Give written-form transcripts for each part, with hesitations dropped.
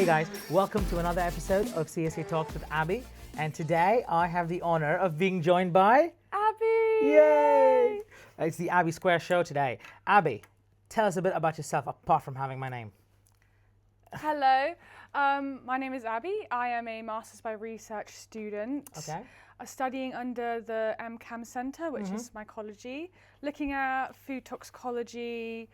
Hey guys, welcome to another episode of CSA Talks with Abby. And today I have the honor of being joined by Abbie! Yay! It's the Abby Square show today. Abby, tell us a bit about yourself apart from having my name. Hello, my name is Abbie. I am a Masters by Research student. Okay. Studying under the MCAM Centre, which is mycology, looking at food toxicology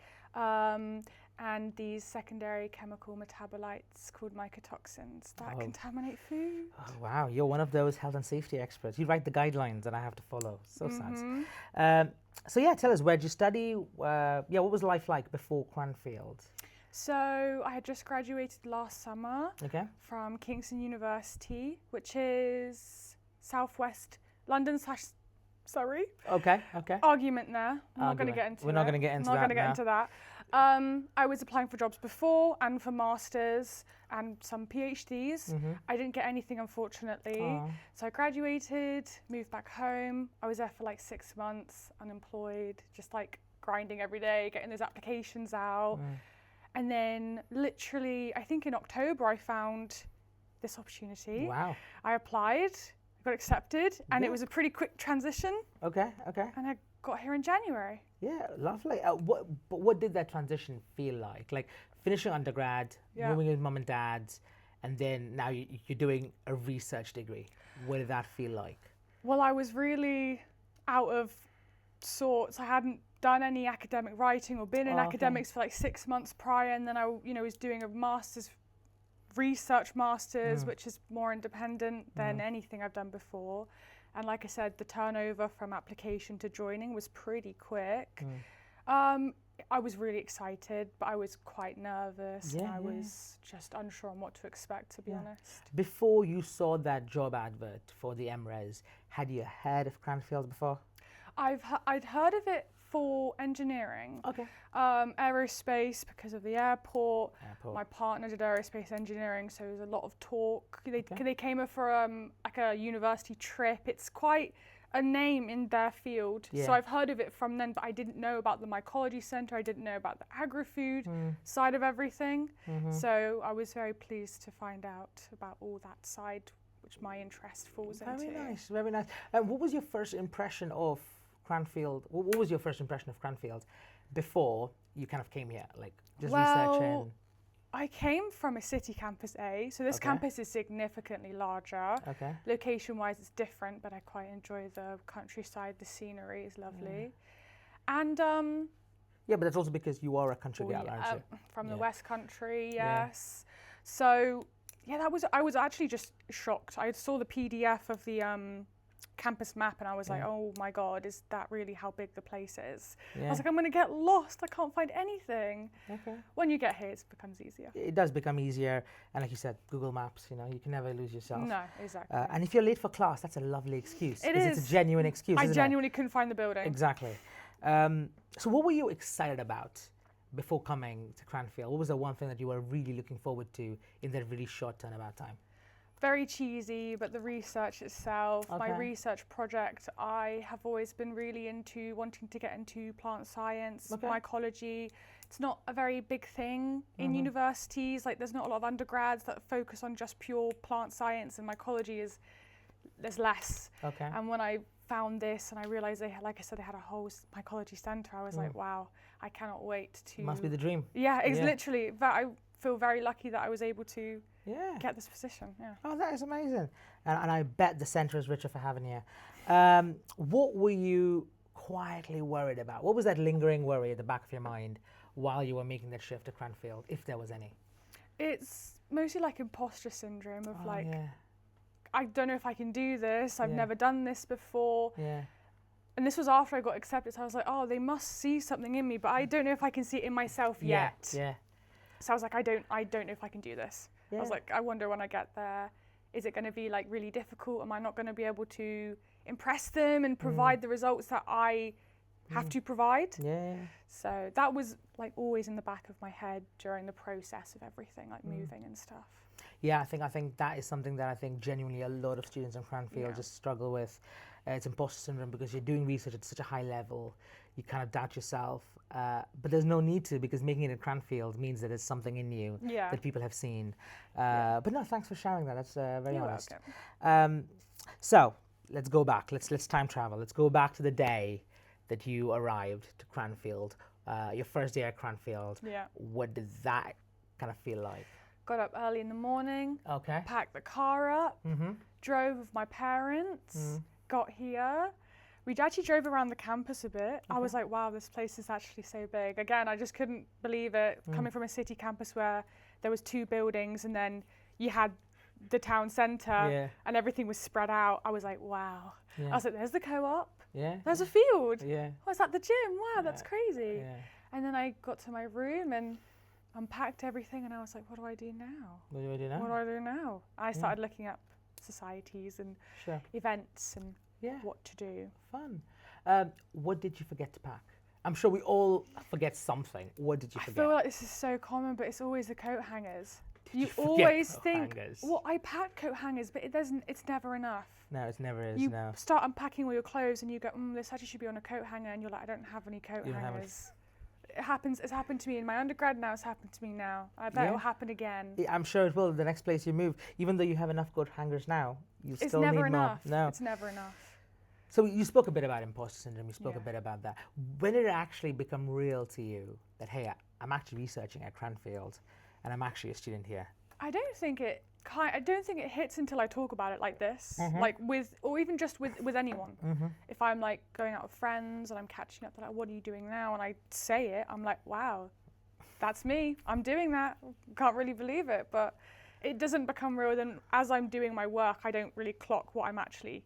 and these secondary chemical metabolites called mycotoxins that contaminate food. Oh, wow, you're one of those health and safety experts. You write the guidelines that I have to follow. So sad. So yeah, tell us, where'd you study? What was life like before Cranfield? So I had just graduated last summer from Kingston University, which is southwest London / Surrey. Okay. Argument there. I'm not going to get into We're not going to get into that. Not going to get into that. I was applying for jobs before and for masters and some PhDs. I didn't get anything, unfortunately. So I graduated, moved back home. I was there for like 6 months, unemployed, just like grinding every day, getting those applications out. And then literally, I think in October, I found this opportunity. Wow. I applied, got accepted, and it was a pretty quick transition. Okay. And I got here in January. Yeah, lovely. What did that transition feel like? Like finishing undergrad, moving with mum and dad, and then now you're doing a research degree. What did that feel like? Well, I was really out of sorts. I hadn't done any academic writing or been in academics for like 6 months prior, and then I was doing a research masters, which is more independent than anything I've done before. And like I said, the turnover from application to joining was pretty quick. I was really excited, but I was quite nervous. I was just unsure on what to expect, to be honest. Before you saw that job advert for the MRes, had you heard of Cranfield before? I'd heard of it for engineering. Okay. Aerospace because of the airport. My partner did aerospace engineering, so there was a lot of talk. They came for like a university trip. It's quite a name in their field. So I've heard of it from then, but I didn't know about the mycology centre. I didn't know about the agri-food side of everything. So I was very pleased to find out about all that side, which my interest falls into. Very nice. What was your first impression of Cranfield? What was your first impression of Cranfield before you kind of came here, like just researching? I came from a city campus A, so this campus is significantly larger. Location-wise, it's different, but I quite enjoy the countryside. The scenery is lovely, and but that's also because you are a country girl, aren't you? From the West Country, yes. So I was actually just shocked. I saw the PDF of the campus map and I was like, oh my God, is that really how big the place is? I was like, I'm going to get lost. I can't find anything. When you get here, it becomes easier. It does become easier. And like you said, Google Maps, you can never lose yourself. No, exactly. And if you're late for class, that's a lovely excuse. It is. It's a genuine excuse, I genuinely couldn't find the building. Exactly. So what were you excited about before coming to Cranfield? What was the one thing that you were really looking forward to in that really short turnabout time? Very cheesy, but the research itself, my research project, I have always been really into wanting to get into plant science, mycology. It's not a very big thing in universities. Like there's not a lot of undergrads that focus on just pure plant science, and mycology there's less. And when I found this and I realized they had a whole mycology center, I was like, wow, I cannot wait to. Must be the dream. Yeah, it's literally that. I feel very lucky that I was able to get this position. Oh, that is amazing. And I bet the centre is richer for having you. What were you quietly worried about? What was that lingering worry at the back of your mind while you were making that shift to Cranfield, if there was any? It's mostly like imposter syndrome of I don't know if I can do this. I've never done this before. And this was after I got accepted. So I was like, oh, they must see something in me, but I don't know if I can see it in myself yet. So I was like, I don't know if I can do this. I was like, I wonder when I get there, is it going to be like really difficult? Am I not going to be able to impress them and provide the results that I have to provide? So that was like always in the back of my head during the process of everything, like moving and stuff. Yeah, I think that is something that I think genuinely a lot of students in Cranfield just struggle with. it's imposter syndrome because you're doing research at such a high level, you kind of doubt yourself, but there's no need to, because making it at Cranfield means that there's something in you that people have seen. But no, thanks for sharing that. That's very honest. So let's go back. Let's time travel. Let's go back to the day that you arrived to Cranfield, your first day at Cranfield. Yeah. What did that kind of feel like? Got up early in the morning. Okay. Packed the car up. Drove with my parents. Got here. We actually drove around the campus a bit. I was like, wow, this place is actually so big. Again, I just couldn't believe it. Coming from a city campus where there was 2 buildings and then you had the town centre and everything was spread out. I was like, wow. I was like, there's the co-op. There's a field. Oh, is that the gym? Wow, that's crazy. And then I got to my room and unpacked everything and I was like, what do I do now? What do I do now? What do I do now? I started looking up societies and events and what to do. Fun. What did you forget to pack? I'm sure we all forget something. What did you forget? I feel like this is so common, but it's always the coat hangers. You always think, well, I packed coat hangers, but it's never enough. No, it never is. You start unpacking all your clothes and you go, this actually should be on a coat hanger, and you're like, I don't have any coat hangers. It happens. It's happened to me in my undergrad now. It's happened to me now. I bet it will happen again. Yeah, I'm sure it will. The next place you move, even though you have enough coat hangers now, you still need more. It's never enough. No, it's never enough. So you spoke a bit about imposter syndrome. You spoke a bit about that. When did it actually become real to you that, hey, I'm actually researching at Cranfield, and I'm actually a student here? I don't think it hits until I talk about it like this, like or even just with anyone. If I'm like going out with friends and I'm catching up, they're like, what are you doing now? And I say it, I'm like, wow, that's me. I'm doing that. Can't really believe it. But it doesn't become real. Then as I'm doing my work, I don't really clock what I'm actually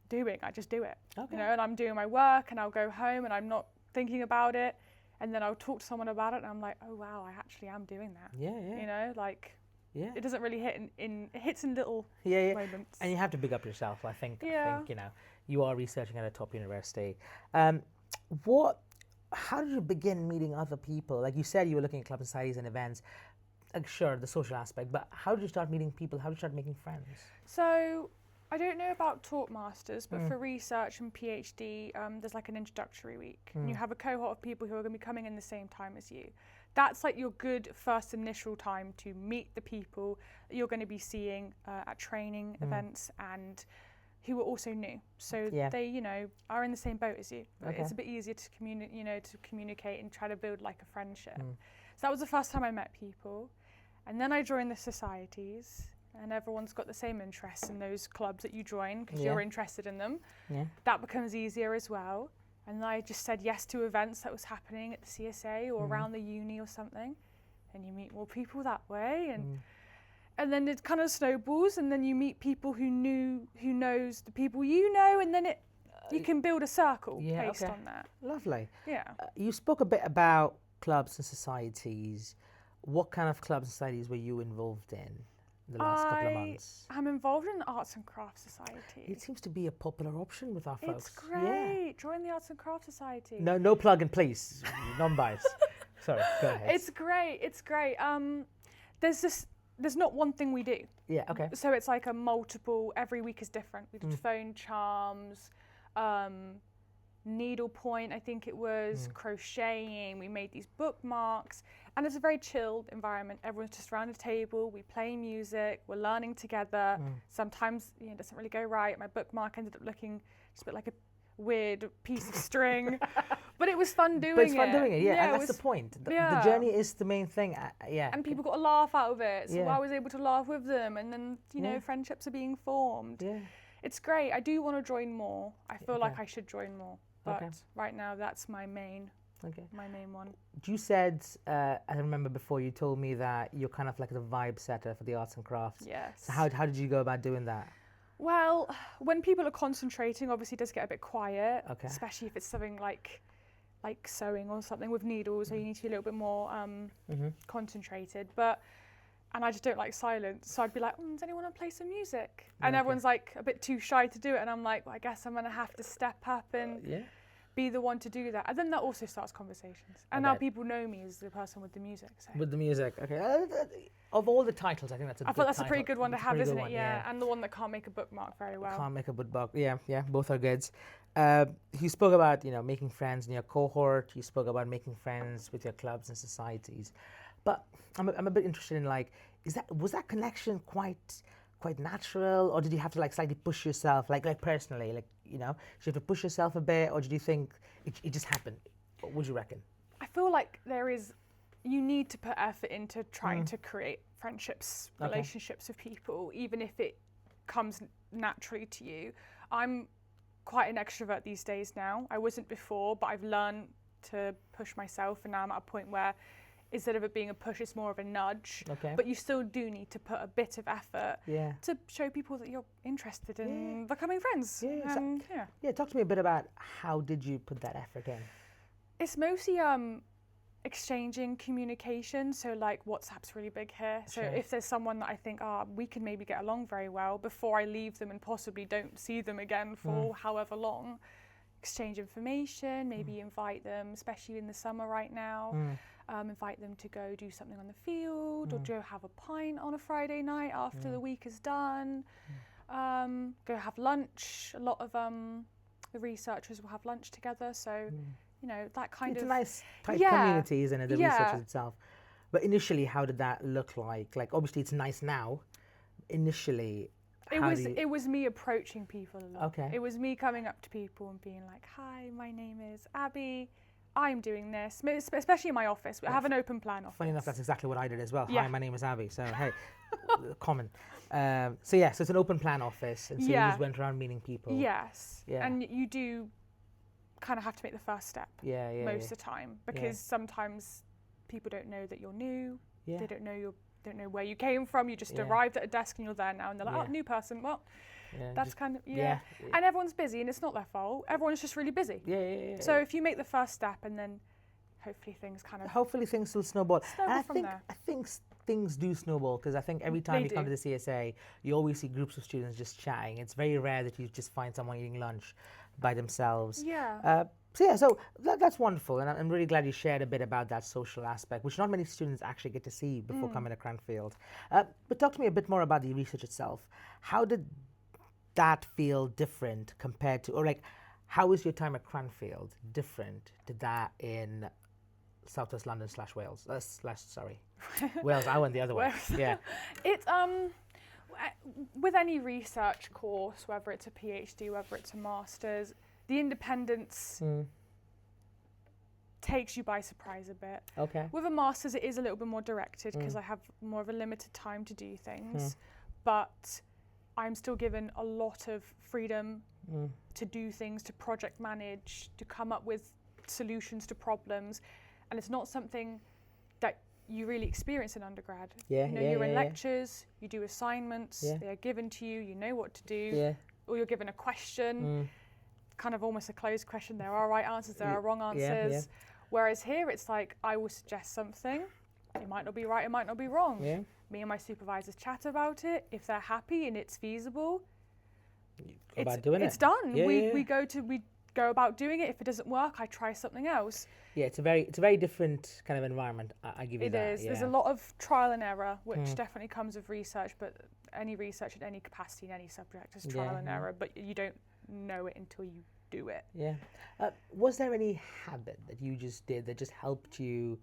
doing. I just do it. You know, and I'm doing my work and I'll go home and I'm not thinking about it. And then I'll talk to someone about it and I'm like, oh wow, I actually am doing that. You know, like. It doesn't really hit it hits in little moments. And you have to big up yourself, I think. I think, you know, you are researching at a top university. How did you begin meeting other people? Like you said, you were looking at clubs and societies and events. Sure, the social aspect, but how did you start meeting people? How did you start making friends? So I don't know about Talk Masters, but for research and PhD, there's like an introductory week. And you have a cohort of people who are going to be coming in the same time as you. That's like your good first initial time to meet the people that you're going to be seeing at training events and who are also new. So they, you know, are in the same boat as you. It's a bit easier to communicate and try to build like a friendship. So that was the first time I met people. And then I joined the societies, and everyone's got the same interests in those clubs that you join because you're interested in them. That becomes easier as well. And I just said yes to events that was happening at the CSA or around the uni or something. And you meet more people that way. And then it kind of snowballs, and then you meet people who knows the people you know, and then you can build a circle based on that. Lovely. Yeah. You spoke a bit about clubs and societies. What kind of clubs and societies were you involved in the last couple of months? I'm involved in the Arts and Crafts Society. It seems to be a popular option with our folks. It's great. Join the Arts and Crafts Society. No plug-in, please. Non-biased. Sorry, go ahead. It's great. There's not one thing we do. Yeah, okay. So it's like a multiple, every week is different. We did phone charms, needlepoint, I think it was, crocheting. We made these bookmarks. And it's a very chilled environment. Everyone's just around a table. We play music. We're learning together. Sometimes it doesn't really go right. My bookmark ended up looking just a bit like a weird piece of string. But it was fun doing it. But it's fun doing it, and that's the point. The journey is the main thing, And people got a laugh out of it. So I was able to laugh with them. And then, you know, friendships are being formed. It's great. I do want to join more. I feel like I should join more. But right now, that's my main one. You said, I remember before you told me that you're kind of like the vibe setter for the arts and crafts. Yes. So how did you go about doing that? Well, when people are concentrating, obviously it does get a bit quiet, especially if it's something like sewing or something with needles, so you need to be a little bit more concentrated. And I just don't like silence, so I'd be like, does anyone want to play some music? And everyone's like a bit too shy to do it, and I'm like, well, I guess I'm going to have to step up and be the one to do that. And then that also starts conversations. And now people know me as the person with the music. So. With the music, okay. Of all the titles, I think that's a I thought that's a pretty good one to have, isn't it? Yeah. And the one that can't make a bookmark very well. Can't make a bookmark. Yeah, both are good. You spoke about, making friends in your cohort. You spoke about making friends with your clubs and societies. But I'm a bit interested in, like, was that connection quite natural, or did you have to like slightly push yourself, like personally, like, did you have to push yourself a bit, or did you think it just happened? What would you reckon? I feel like you need to put effort into trying to create friendships, relationships with people, even if it comes naturally to you. I'm quite an extrovert these days now. I wasn't before, but I've learned to push myself, and now I'm at a point where instead of it being a push, it's more of a nudge. Okay. But you still do need to put a bit of effort to show people that you're interested in becoming friends. Talk to me a bit about how did you put that effort in? It's mostly exchanging communication. So like WhatsApp's really big here. So if there's someone that I think, we can maybe get along very well, before I leave them and possibly don't see them again for however long, exchange information, maybe invite them, especially in the summer right now. Invite them to go do something on the field, or go have a pint on a Friday night after the week is done. Go have lunch. A lot of the researchers will have lunch together, so that kind it's of. It's a nice tight community, isn't it? The researchers itself. But initially, how did that look like? Like, obviously, it's nice now. Initially, it was me approaching people a lot. Okay. It was me coming up to people and being like, "Hi, my name is Abby. I'm doing this," especially in my office. I have an open plan office. Funny enough, that's exactly what I did as well. Yeah. Hi, my name is Abby. So, hey, common. So it's an open plan office. And so you just went around meeting people. Yes. Yeah. And you do kind of have to make the first step most of the time, because sometimes people don't know that you're new. Yeah. They don't know where you came from. You just arrived at a desk and you're there now, and they're like, new person. Well, that's kind of, And everyone's busy, and it's not their fault. Everyone's just really busy. So if you make the first step, and then hopefully things will snowball. And from there. I think things do snowball, because I think every time you come to the CSA, you always see groups of students just chatting. It's very rare that you just find someone eating lunch by themselves. So that's wonderful, and I'm really glad you shared a bit about that social aspect, which not many students actually get to see before coming to Cranfield. But talk to me a bit more about the research itself. How did that feel different compared to, or like, how is your time at Cranfield different to that in Southwest London / Wales? Wales, I went the other way. Yeah. It's, with any research course, whether it's a PhD, whether it's a master's, the independence takes you by surprise a bit. Okay. With a master's, it is a little bit more directed, because I have more of a limited time to do things, but I'm still given a lot of freedom to do things, to project manage, to come up with solutions to problems, and it's not something that you really experience in undergrad. You're in lectures, you do assignments, they're given to you, you know what to do, or you're given a question, kind of almost a closed question. There are right answers, there are wrong answers. Whereas here, it's like, I will suggest something, it might not be right, it might not be wrong. Me and my supervisors chat about it. If they're happy and it's feasible, it's done. We go about doing it. If it doesn't work, I try something else. Yeah, it's a very different kind of environment. I give you that. It is. There's a lot of trial and error, which definitely comes with research. But any research at any capacity in any subject is trial and error. But you don't know it until you do it. Yeah. Was there any habit that you just did that just helped you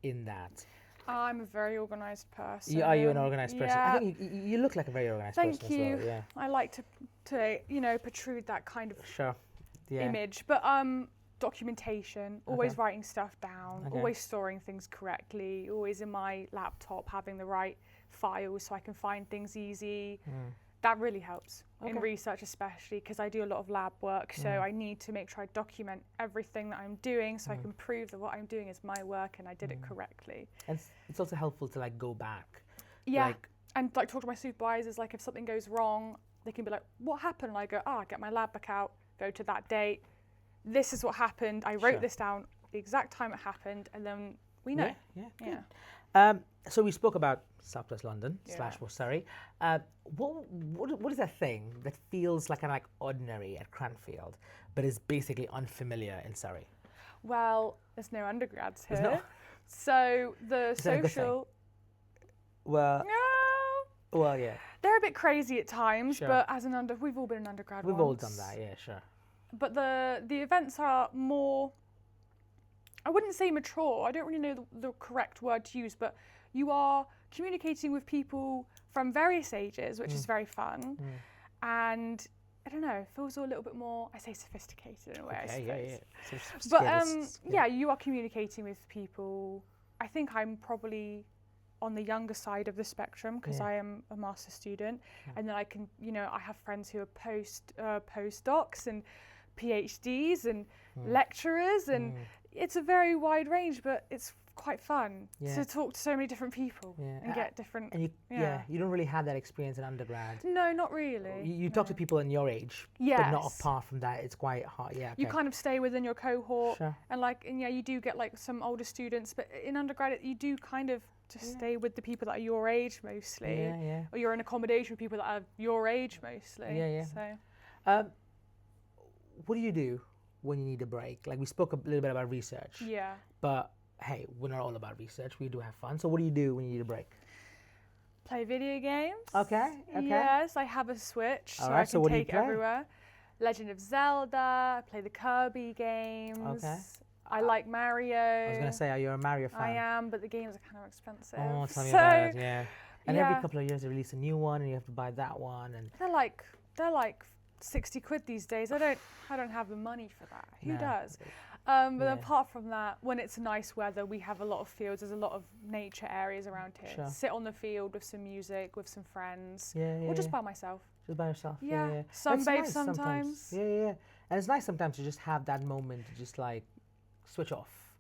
in that? I'm a very organised person. Are you an organised person? I think you look like a very organised person as well. Thank you. I like to protrude that kind of image. But documentation, always writing stuff down, always storing things correctly, always in my laptop having the right files so I can find things easy. That really helps in research, especially because I do a lot of lab work, so I need to make sure I document everything that I'm doing so I can prove that what I'm doing is my work and I did it correctly. And it's also helpful to like go back. And like talk to my supervisors, like if something goes wrong, they can be like, what happened? And I go, I get my lab book out, go to that date, this is what happened, I wrote this down, the exact time it happened, and then we know. So we spoke about Southwest London / West Surrey. What is that thing that feels like ordinary at Cranfield, but is basically unfamiliar in Surrey? Well, there's no undergrads here. No. So the Is that a good thing? social. Well, No. well, yeah. They're a bit crazy at times, Sure. but as we've all been an undergrad We've once. all done that, yeah, sure. But the events are more, I wouldn't say mature, I don't really know the correct word to use, but you are communicating with people from various ages, which is very fun. And I don't know, it feels a little bit more, I say sophisticated in a way, I suppose. But you are communicating with people. I think I'm probably on the younger side of the spectrum because I am a master's student, and then I can, I have friends who are postdocs and PhDs and lecturers, and it's a very wide range, but it's quite fun to talk to so many different people and get different. And you don't really have that experience in undergrad. No, not really. You talk to people in your age, but not apart from that. It's quite hard. Yeah, you kind of stay within your cohort, sure. and you do get some older students, but in undergrad you do kind of just stay with the people that are your age mostly, or you're in accommodation with people that are your age mostly. So, what do you do when you need a break? Like we spoke a little bit about research. Yeah. But hey, we're not all about research. We do have fun. So what do you do when you need a break? Play video games. Okay. Yes, I have a Switch, so I can take it everywhere. Legend of Zelda. I play the Kirby games. Okay. I like Mario. I was going to say, are you a Mario fan? I am, but the games are kind of expensive. Oh, tell me about it, yeah. And every couple of years they release a new one and you have to buy that one. And they're like 60 quid these days. I don't have the money for that. Who does? But apart from that, when it's nice weather, we have a lot of fields. There's a lot of nature areas around here. Sure. Sit on the field with some music, with some friends, or just by myself. Just by yourself. Yeah. Sunbathe sometimes. Yeah. And it's nice sometimes to just have that moment to just switch off.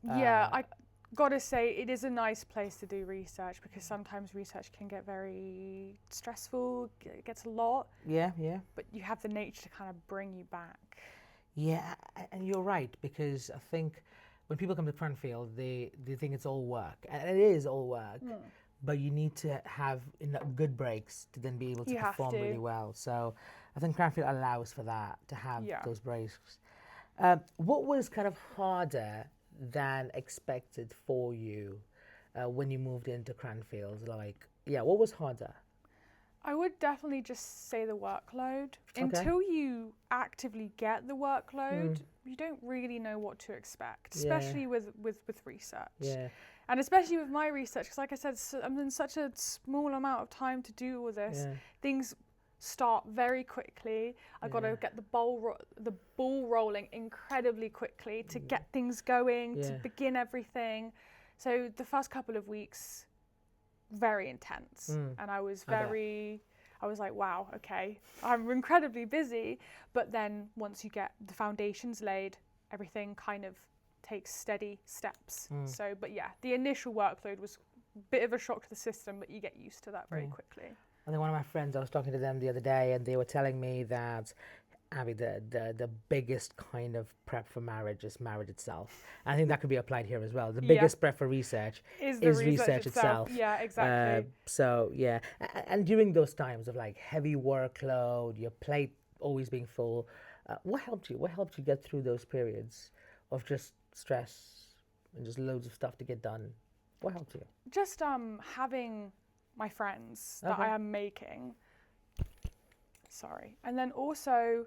I gotta say it is a nice place to do research because sometimes research can get very stressful, it gets a lot. Yeah. But you have the nature to kind of bring you back. Yeah, and you're right, because I think when people come to Cranfield, they think it's all work, and it is all work, but you need to have good breaks to then be able to perform really well. So I think Cranfield allows for that, to have those breaks. What was kind of harder than expected for you when you moved into Cranfield? What was harder? I would definitely just say the workload. Okay. Until you actively get the workload, you don't really know what to expect, especially with research. Yeah. And especially with my research, because like I said, I'm in such a small amount of time to do all this. Things start very quickly. I've got to get the ball rolling incredibly quickly to get things going, to begin everything. So the first couple of weeks, very intense, and I was like, wow, okay, I'm incredibly busy. But then once you get the foundations laid, everything kind of takes steady steps. So, but the initial workload was a bit of a shock to the system, but you get used to that very quickly. I think one of my friends, I was talking to them the other day, and they were telling me that, Abby, the biggest kind of prep for marriage is marriage itself. I think that could be applied here as well. The biggest prep for research is research itself. Yeah, exactly. And during those times of heavy workload, your plate always being full, what helped you? What helped you get through those periods of just stress and just loads of stuff to get done? What helped you? Just having my friends that I am making. Sorry. And then also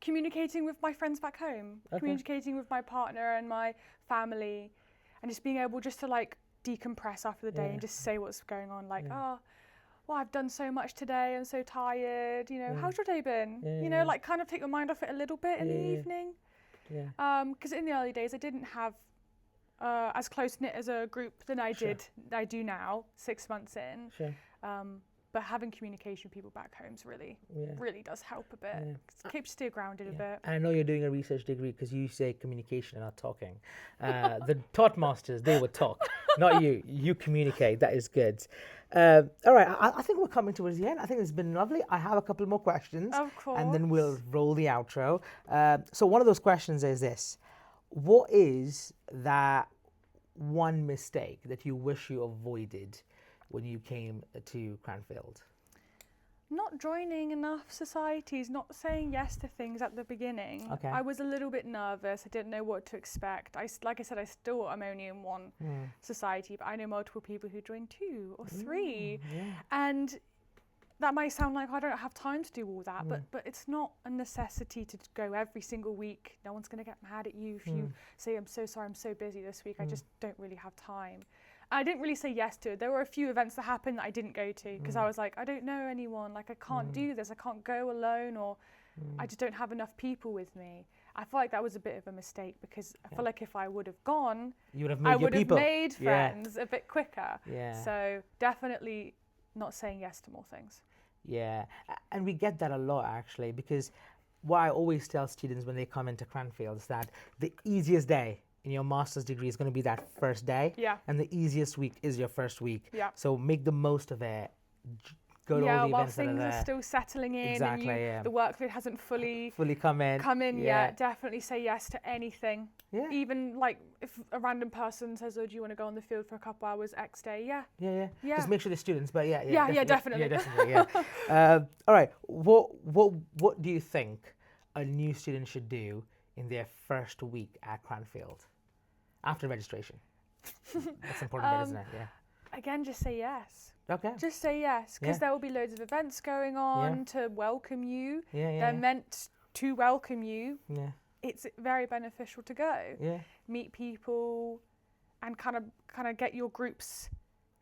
communicating with my friends back home, communicating with my partner and my family, and just being able just to decompress after the day and just say what's going on. I've done so much today, I'm so tired, how's your day been? Kind of take your mind off it a little bit in the evening. Because in the early days I didn't have as close-knit as a group than I do now, 6 months in. Sure. But having communication with people back home really does help a bit. It keeps you still grounded a bit. And I know you're doing a research degree because you say communication and not talking. The thought masters, they would talk, not you. You communicate. That is good. All right, I think we're coming towards the end. I think it's been lovely. I have a couple more questions. Of course. And then we'll roll the outro. So one of those questions is this. What is that one mistake that you wish you avoided when you came to Cranfield? Not joining enough societies, not saying yes to things at the beginning. Okay. I was a little bit nervous. I didn't know what to expect. Like I said, I'm only in one society, but I know multiple people who joined 2 or 3. And that might sound like I don't have time to do all that, but it's not a necessity to go every single week. No one's going to get mad at you if you say, I'm so sorry, I'm so busy this week. I just don't really have time. I didn't really say yes to it. There were a few events that happened that I didn't go to because I was like, I don't know anyone. Like, I can't do this. I can't go alone, or I just don't have enough people with me. I feel like that was a bit of a mistake because I feel like if I would have gone, I would have made friends a bit quicker. So definitely not saying yes to more things. Yeah, and we get that a lot actually, because what I always tell students when they come into Cranfield is that the easiest day in your master's degree is going to be that first day, and the easiest week is your first week. So make the most of it. Go to all the while events that things are there. are still settling in, Exactly, and the workload hasn't fully come in yet. Definitely say yes to anything. Even like if a random person says, "Oh, do you want to go on the field for a couple hours X day?" Just make sure they're students, but definitely. All right, what do you think a new student should do in their first week at Cranfield after registration? That's important, isn't it? Again, just say yes. Okay. Just say yes, because there will be loads of events going on to welcome you. They're meant to welcome you. It's very beneficial to go. Meet people, and kind of get your groups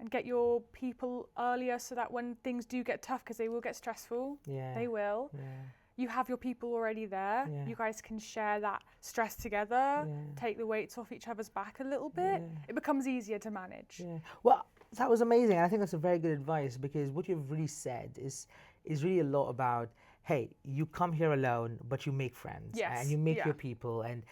and get your people earlier, so that when things do get tough, because they will get stressful. They will. You have your people already there. You guys can share that stress together, take the weights off each other's back a little bit. It becomes easier to manage. Well, that was amazing. I think that's a very good advice, because what you've really said is really a lot about, hey, you come here alone, but you make friends and you make your people, and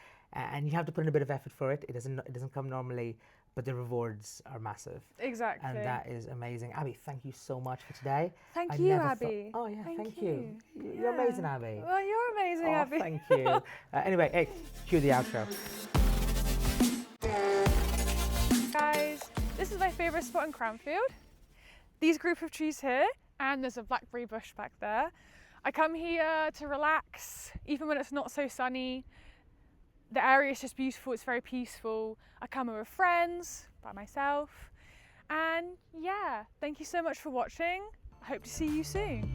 you have to put in a bit of effort for it. It doesn't come normally, but the rewards are massive. Exactly. And that is amazing. Abbie, thank you so much for today. Thank you, Abbie. Oh, yeah, thank you. You're amazing, Abbie. Well, you're amazing, Abbie. Thank you. Anyway, hey, cue the outro. Guys, this is my favourite spot in Cranfield. These group of trees here, and there's a blackberry bush back there. I come here to relax, even when it's not so sunny. The area is just beautiful, it's very peaceful. I come here with friends, by myself. And yeah, thank you so much for watching. I hope to see you soon.